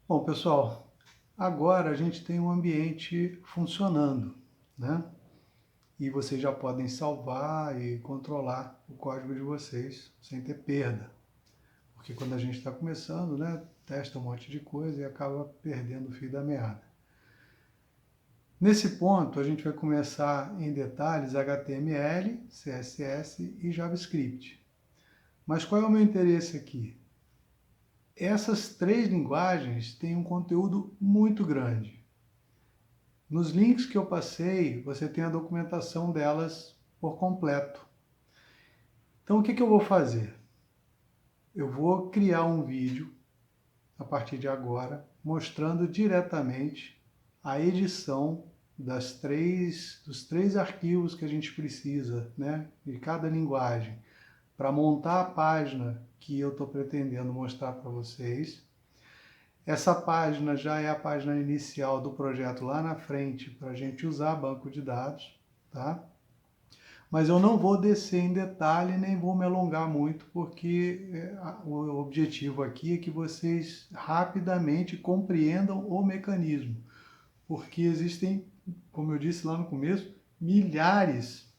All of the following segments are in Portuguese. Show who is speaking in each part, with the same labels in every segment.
Speaker 1: Bom, pessoal, agora a gente tem um ambiente funcionando, né? E vocês já podem salvar e controlar o código de vocês sem ter perda. Porque quando a gente está começando, né, testa um monte de coisa e acaba perdendo o fio da meada. Nesse ponto, a gente vai começar em detalhes HTML, CSS e JavaScript. Mas qual é o meu interesse aqui? Essas três linguagens têm um conteúdo muito grande. Nos links que eu passei, você tem a documentação delas por completo. Então, o que eu vou fazer? Eu vou criar um vídeo, a partir de agora, mostrando diretamente a edição dos três arquivos que a gente precisa, né, de cada linguagem, para montar a página que eu estou pretendendo mostrar para vocês. Essa página já é a página inicial do projeto lá na frente para a gente usar banco de dados, tá? Mas eu não vou descer em detalhe, nem vou me alongar muito, porque o objetivo aqui é que vocês rapidamente compreendam o mecanismo, porque existem, como eu disse lá no começo, milhares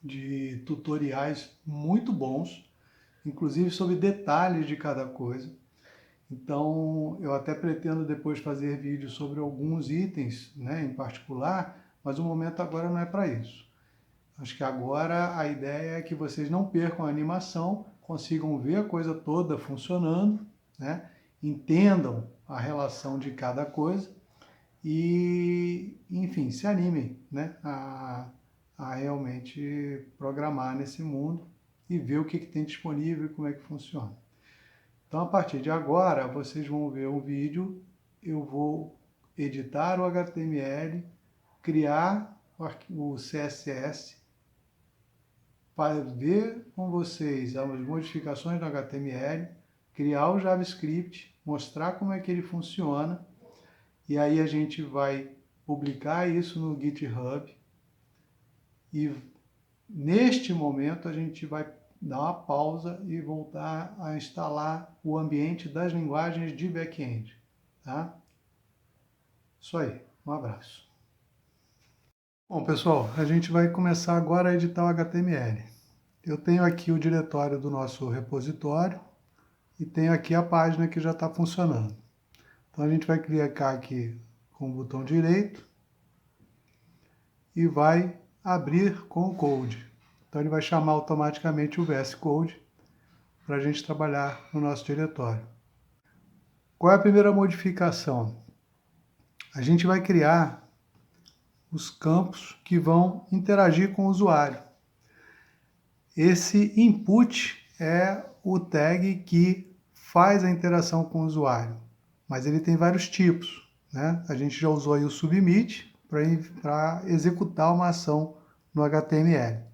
Speaker 1: de tutoriais muito bons, inclusive sobre detalhes de cada coisa. Então, eu até pretendo depois fazer vídeos sobre alguns itens, né, em particular, mas o momento agora não é para isso. Acho que agora a ideia é que vocês não percam a animação, consigam ver a coisa toda funcionando, né? Entendam a relação de cada coisa e, enfim, se animem, né? a realmente programar nesse mundo e ver o que tem disponível e como é que funciona. Então, a partir de agora, vocês vão ver um vídeo, eu vou editar o HTML, criar o CSS, para ver com vocês as modificações no HTML, criar o JavaScript, mostrar como é que ele funciona, e aí a gente vai publicar isso no GitHub, e neste momento a gente vai dar uma pausa e voltar a instalar o ambiente das linguagens de back-end, tá? Isso aí, um abraço. Bom, pessoal, a gente vai começar agora a editar o HTML. Eu tenho aqui o diretório do nosso repositório e tenho aqui a página que já está funcionando. Então a gente vai clicar aqui com o botão direito e vai abrir com o Code. Então ele vai chamar automaticamente o VS Code para a gente trabalhar no nosso diretório. Qual é a primeira modificação? A gente vai criar os campos que vão interagir com o usuário. Esse input é o tag que faz a interação com o usuário, mas ele tem vários tipos, né? A gente já usou aí o submit para executar uma ação no HTML.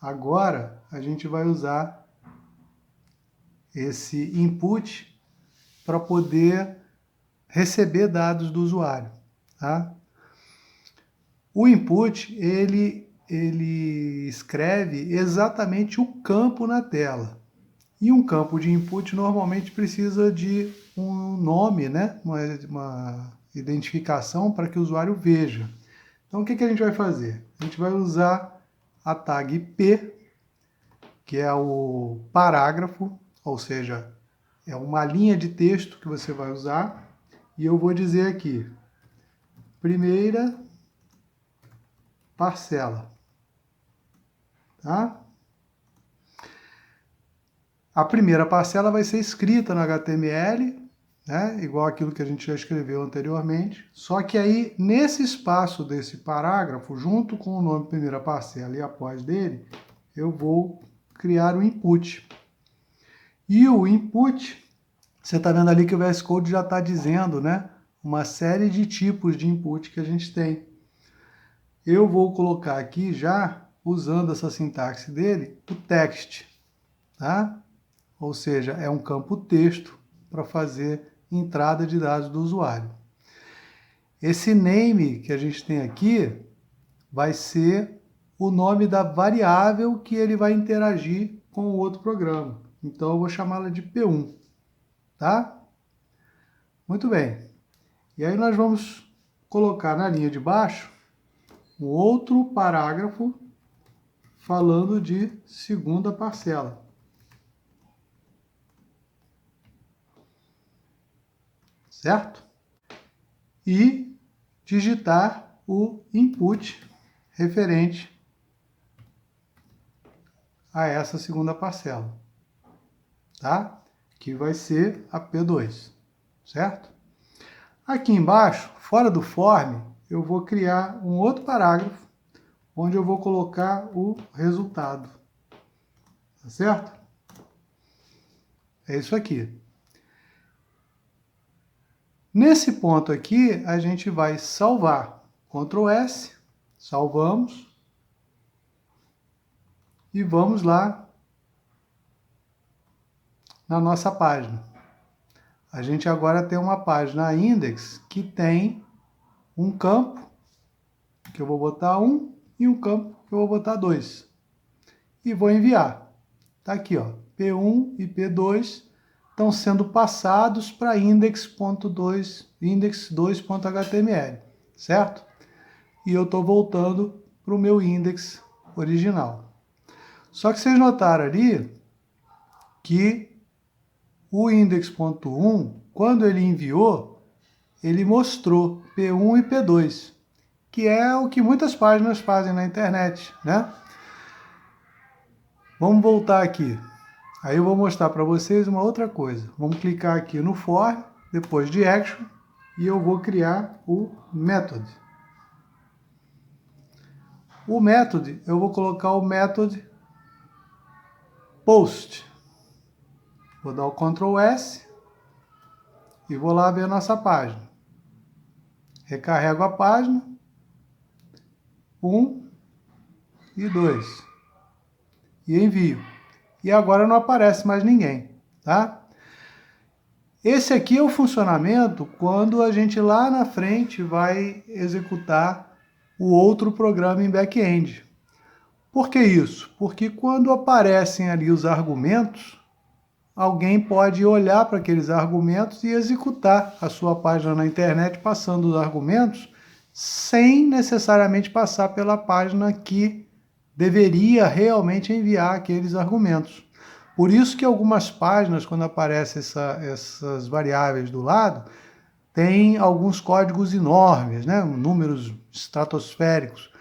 Speaker 1: Agora a gente vai usar esse input para poder receber dados do usuário, tá? O input, ele escreve exatamente o campo na tela. E um campo de input normalmente precisa de um nome, né? uma identificação para que o usuário veja. Então o que a gente vai fazer? A gente vai usar a tag P, que é o parágrafo, ou seja, é uma linha de texto que você vai usar. E eu vou dizer aqui, primeira parcela. Tá? A primeira parcela vai ser escrita no HTML, né? Igual aquilo que a gente já escreveu anteriormente. Só que aí, nesse espaço desse parágrafo, junto com o nome primeira parcela e após dele, eu vou criar o input. E o input, você está vendo ali que o VS Code já está dizendo, né? Uma série de tipos de input que a gente tem. Eu vou colocar aqui já, usando essa sintaxe dele, o text, tá? Ou seja, é um campo texto para fazer entrada de dados do usuário. Esse name que a gente tem aqui vai ser o nome da variável que ele vai interagir com o outro programa. Então eu vou chamá-la de P1, tá? Muito bem. E aí nós vamos colocar na linha de baixo um outro parágrafo falando de segunda parcela. Certo? E digitar o input referente a essa segunda parcela, tá? Que vai ser a P2, certo? Aqui embaixo, fora do form, eu vou criar um outro parágrafo onde eu vou colocar o resultado, tá certo? É isso aqui. Nesse ponto aqui, a gente vai salvar. Ctrl S, salvamos. E vamos lá na nossa página. A gente agora tem uma página index que tem um campo, que eu vou botar 1, e um campo que eu vou botar 2. E vou enviar. Está aqui, ó, P1 e P2 estão sendo passados para index.2, index2.html, certo? E eu estou voltando para o meu index original. Só que vocês notaram ali que o index.1, quando ele enviou, ele mostrou P1 e P2, que é o que muitas páginas fazem na internet, né? Vamos voltar aqui. Aí eu vou mostrar para vocês uma outra coisa. Vamos clicar aqui no for, depois de action, e eu vou criar o method. O method, eu vou colocar o method post. Vou dar o Ctrl S e vou lá ver a nossa página. Recarrego a página. 1 e 2. E envio. E agora não aparece mais ninguém, tá? Esse aqui é o funcionamento quando a gente lá na frente vai executar o outro programa em back-end. Por que isso? Porque quando aparecem ali os argumentos, alguém pode olhar para aqueles argumentos e executar a sua página na internet passando os argumentos sem necessariamente passar pela página que deveria realmente enviar aqueles argumentos. Por isso que algumas páginas, quando aparecem essas variáveis do lado, tem alguns códigos enormes, né? Números estratosféricos,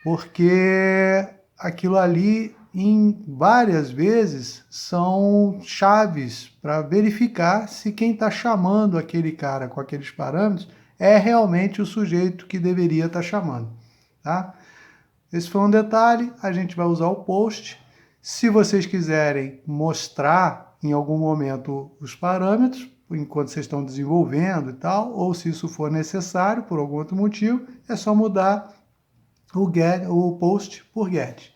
Speaker 1: porque aquilo ali, em várias vezes, são chaves para verificar se quem está chamando aquele cara com aqueles parâmetros é realmente o sujeito que deveria estar chamando, tá? Esse foi um detalhe, a gente vai usar o post. Se vocês quiserem mostrar em algum momento os parâmetros, enquanto vocês estão desenvolvendo e tal, ou se isso for necessário por algum outro motivo, é só mudar o post por get.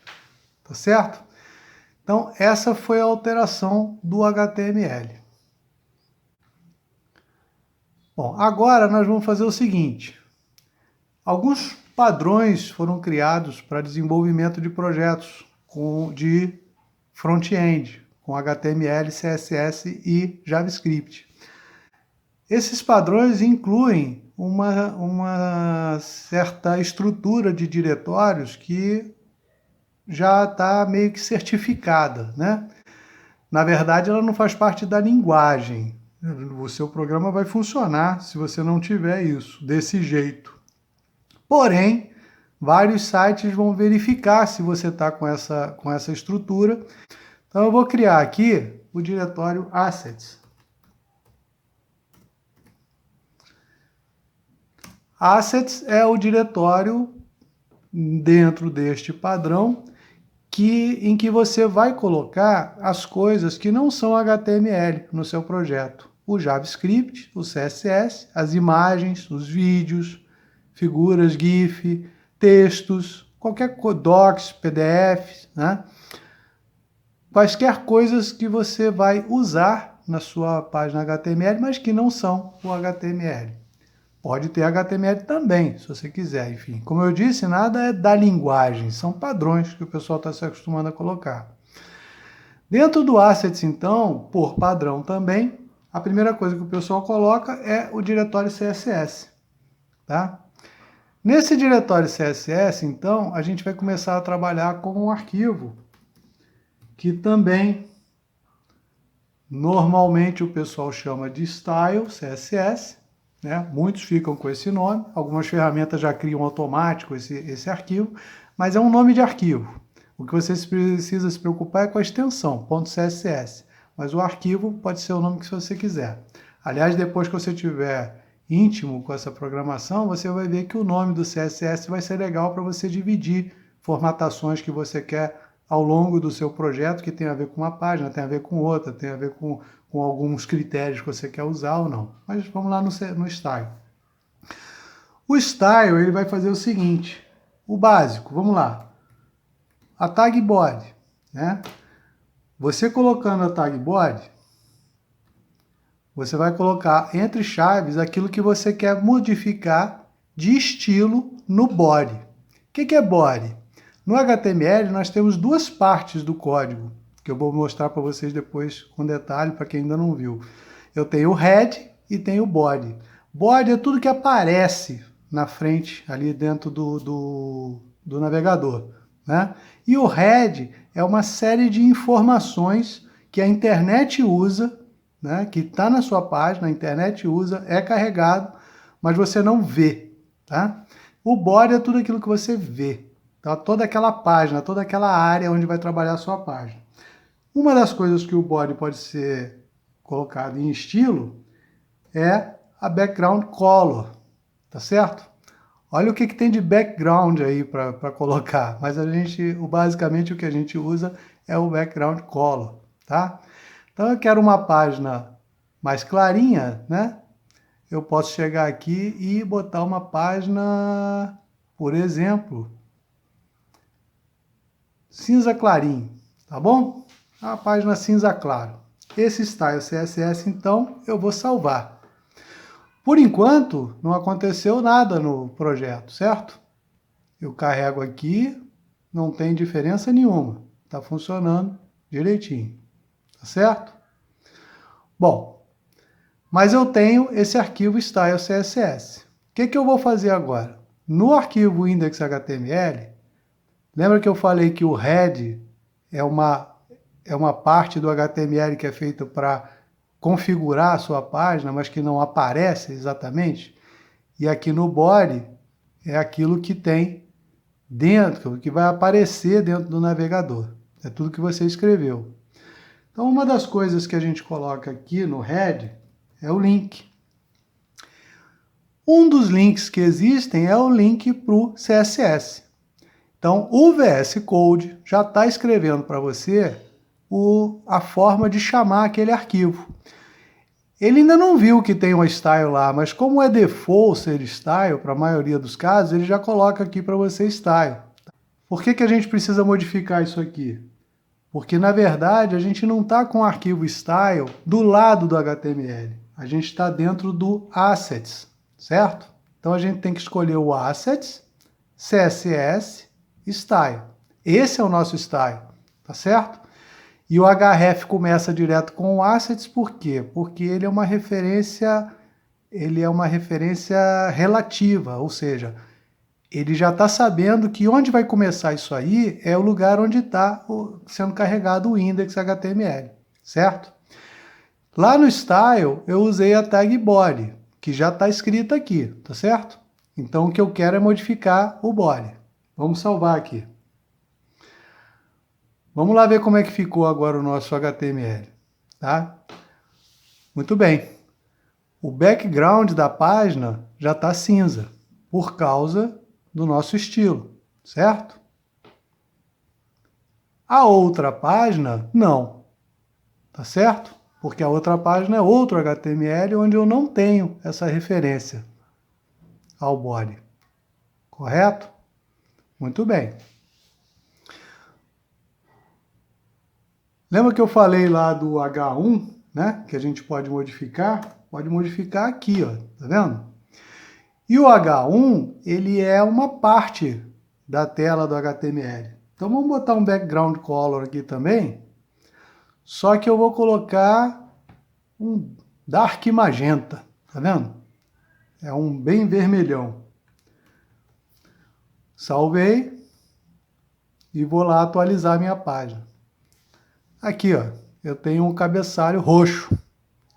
Speaker 1: Tá certo? Então, essa foi a alteração do HTML. Bom, agora nós vamos fazer o seguinte. Alguns padrões foram criados para desenvolvimento de projetos de front-end, com HTML, CSS e JavaScript. Esses padrões incluem uma certa estrutura de diretórios que já está meio que certificada, né? Na verdade, ela não faz parte da linguagem. O seu programa vai funcionar se você não tiver isso, desse jeito. Porém, vários sites vão verificar se você está com essa estrutura. Então, eu vou criar aqui o diretório Assets. Assets é o diretório dentro deste padrão em que você vai colocar as coisas que não são HTML no seu projeto. O JavaScript, o CSS, as imagens, os vídeos, figuras, GIF, textos, qualquer docs, PDFs, né? Quaisquer coisas que você vai usar na sua página HTML, mas que não são o HTML. Pode ter HTML também, se você quiser. Enfim, como eu disse, nada é da linguagem, são padrões que o pessoal está se acostumando a colocar. Dentro do Assets, então, por padrão também, a primeira coisa que o pessoal coloca é o diretório CSS, tá? Nesse diretório CSS, então, a gente vai começar a trabalhar com um arquivo que também normalmente o pessoal chama de style CSS, né? Muitos ficam com esse nome, algumas ferramentas já criam automático esse arquivo, mas é um nome de arquivo. O que você precisa se preocupar é com a extensão, .css, mas o arquivo pode ser o nome que você quiser. Aliás, depois que você tiver íntimo com essa programação, você vai ver que o nome do CSS vai ser legal para você dividir formatações que você quer ao longo do seu projeto, que tem a ver com uma página, tem a ver com outra, tem a ver com alguns critérios que você quer usar ou não. Mas vamos lá no style. O style ele vai fazer o seguinte, o básico, vamos lá. A tag body, né? Você colocando a tag body, você vai colocar entre chaves aquilo que você quer modificar de estilo no body. O que é body? No HTML nós temos duas partes do código, que eu vou mostrar para vocês depois com detalhe, para quem ainda não viu. Eu tenho o head e tenho o body. Body é tudo que aparece na frente, ali dentro do navegador, né? E o head é uma série de informações que a internet usa, né? Que está na sua página, a internet usa, é carregado, mas você não vê, tá? O body é tudo aquilo que você vê. Então, toda aquela página, toda aquela área onde vai trabalhar a sua página. Uma das coisas que o body pode ser colocado em estilo é a background color, tá certo? Olha o que tem de background aí para colocar, mas basicamente o que a gente usa é o background color, tá? Então eu quero uma página mais clarinha, né? Eu posso chegar aqui e botar uma página, por exemplo, cinza clarinho, tá bom? A página cinza claro. Esse style CSS, então, eu vou salvar. Por enquanto, não aconteceu nada no projeto, certo? Eu carrego aqui, não tem diferença nenhuma. Está funcionando direitinho, tá certo? Bom, mas eu tenho esse arquivo style CSS. O que eu vou fazer agora? No arquivo index.html, lembra que eu falei que o head é uma parte do HTML que é feita para configurar a sua página, mas que não aparece exatamente? E aqui no body é aquilo que tem dentro, que vai aparecer dentro do navegador. É tudo que você escreveu. Então, uma das coisas que a gente coloca aqui no head é o link. Um dos links que existem é o link para o CSS. Então, o VS Code já está escrevendo para você a forma de chamar aquele arquivo. Ele ainda não viu que tem uma style lá, mas como é default ser style, para a maioria dos casos, ele já coloca aqui para você style. Por que a gente precisa modificar isso aqui? Porque, na verdade, a gente não está com o arquivo style do lado do HTML. A gente está dentro do assets, certo? Então, a gente tem que escolher o assets, CSS, style. Esse é o nosso style, tá certo? E o href começa direto com o assets, por quê? Porque ele é uma referência relativa, ou seja, ele já está sabendo que onde vai começar isso aí é o lugar onde está sendo carregado o index.html, certo? Lá no style, eu usei a tag body, que já está escrita aqui, tá certo? Então, o que eu quero é modificar o body. Vamos salvar aqui. Vamos lá ver como é que ficou agora o nosso HTML, tá? Muito bem. O background da página já está cinza, por causa do nosso estilo, certo? A outra página, não, tá certo? Porque a outra página é outro HTML onde eu não tenho essa referência ao body, correto? Muito bem. Lembra que eu falei lá do H1, né? Que a gente pode modificar? Pode modificar aqui, ó, tá vendo? E o H1, ele é uma parte da tela do HTML. Então vamos botar um background color aqui também. Só que eu vou colocar Dark Magenta, tá vendo? É um bem vermelhão. Salvei e vou lá atualizar a minha página. Aqui, ó, eu tenho um cabeçalho roxo,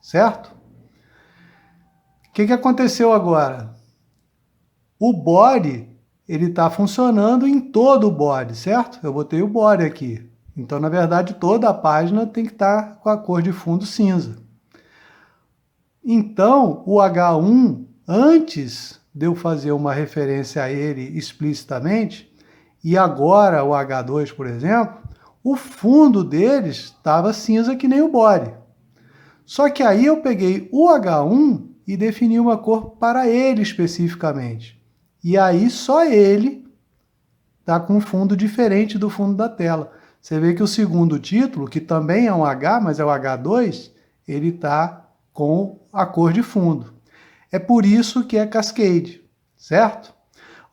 Speaker 1: certo? O que aconteceu agora? O body, ele está funcionando em todo o body, certo? Eu botei o body aqui. Então, na verdade, toda a página tem que estar com a cor de fundo cinza. Então, o H1, antes de eu fazer uma referência a ele explicitamente, e agora o H2, por exemplo, o fundo deles estava cinza que nem o body. Só que aí eu peguei o H1 e defini uma cor para ele especificamente. E aí só ele está com um fundo diferente do fundo da tela. Você vê que o segundo título, que também é um H, mas é o H2, ele está com a cor de fundo. É por isso que é Cascade, certo?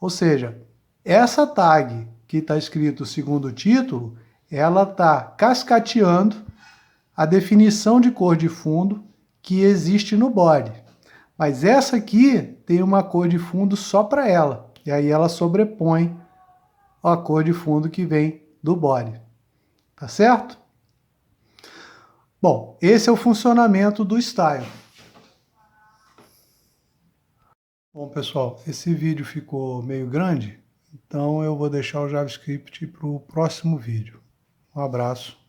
Speaker 1: Ou seja, essa tag que está escrito segundo título, ela está cascateando a definição de cor de fundo que existe no body. Mas essa aqui tem uma cor de fundo só para ela. E aí ela sobrepõe a cor de fundo que vem do body. Tá certo? Bom, esse é o funcionamento do style. Bom, pessoal, esse vídeo ficou meio grande, então eu vou deixar o JavaScript para o próximo vídeo. Um abraço.